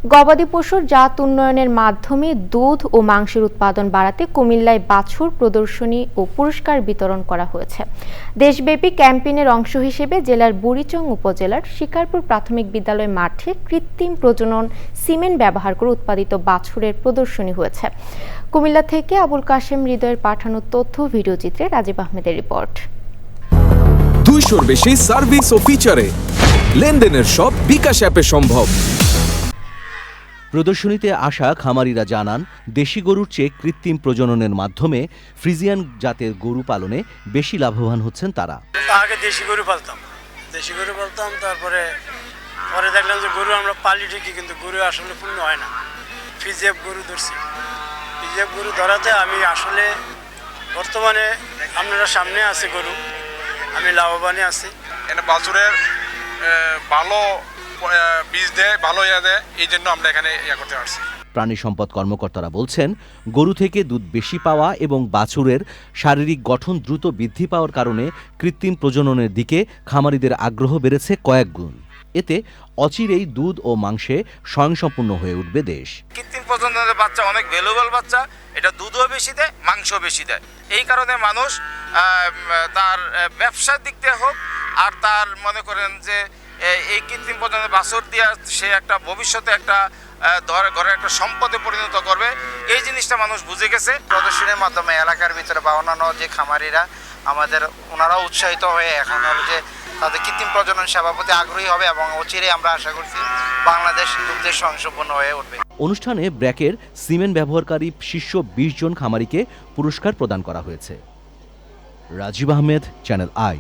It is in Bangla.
গবাদি পশুর জাত উন্নয়নের মাধ্যমে দুধ ও মাংসের উৎপাদন বাড়াতে কুমিল্লায় বাছুর প্রদর্শনী ও পুরস্কার বিতরণ করা হয়েছে। দেশব্যাপী ক্যাম্পেইনের অংশ হিসেবে জেলার বুড়িচং উপজেলার শিকারপুর প্রাথমিক বিদ্যালয় মাঠে কৃত্রিম প্রজনন সিমেন্ট ব্যবহার করে উৎপাদিত বাছুরের প্রদর্শনী হয়েছে। কুমিল্লা থেকে আবুল কাশেম হৃদয়ের পাঠানো তথ্য ভিডিওচিত্রে রাজীব আহমেদের রিপোর্ট। 200-র বেশি সার্ভিস ও ফিচারে লেনদেনের সব বিকাশ অ্যাপে সম্ভব। প্রদর্শনীতে আসা খামারিরা জানান, দেশি গরুর চেয়ে কৃত্রিম প্রজননের মাধ্যমে ফ্রিজিয়ান জাতের গরু পালনে বেশি লাভবান হচ্ছেন তারা। আগে দেশি গরু পালতাম, তারপরে দেখলাম যে গরু আমরা পালি ঠিকই, কিন্তু গরু আসলে পূর্ণ হয় না। ফ্রিজিয়ান গরু ধরছি, ফ্রিজিয়ান গরু ধরাতে আমি আসলে বর্তমানে আপনারা সামনে আছে গরু, আমি লাভবানই আছি। এটা বাছুরের ভালো বীজ দেয়, ভালো দেয়, এই জন্য আমরা এখানে করতে পারছি। প্রাণী সম্পদ কর্মকর্তারা বলছেন, গরু থেকে দুধ বেশি পাওয়া এবং বাছুরের শারীরিক গঠন দ্রুত বৃদ্ধি পাওয়ার কারণে কৃত্রিম প্রজননের দিকে খামারিদের আগ্রহ বেড়েছে কয়েক গুণ। এতে অচিরেই দুধ ও মাংসে স্বয়ংসম্পূর্ণ হয়ে উঠবে দেশ। কৃত্রিম প্রজননের বাচ্চা অনেক ভ্যালুয়েবল বাচ্চা, এটা দুধও বেশি দেয়, মাংসও বেশি দেয়। এই কারণে মানুষ তার ব্যবসার দিক দিয়ে হোক আর তার মনে করেন যে এই কৃত্রিম প্রজননের বাছুর দিয়ে সে একটা ভবিষ্যতে একটা ঘরের একটা সম্পদে পরিণত করবে, এই জিনিসটা মানুষ বুঝে গেছে। প্রদর্শনীর মাধ্যমে এলাকার ভিতরে বা অন্যান্য যে খামারিরা ওনারাও উৎসাহিত হয়ে এখন হলো যে তাদের কৃত্রিম প্রজনন সেবার প্রতি আগ্রহী হবে এবং অচিরেই আমরা আশা করছি বাংলাদেশ দুগ্ধের স্বয়ংসম্পূর্ণ হয়ে উঠবে। অনুষ্ঠানে ব্র্যাকের সিমেন্ট ব্যবহারকারী শীর্ষ 20 জন খামারিকে পুরস্কার প্রদান করা হয়েছে। Rajib Ahmed, channel I.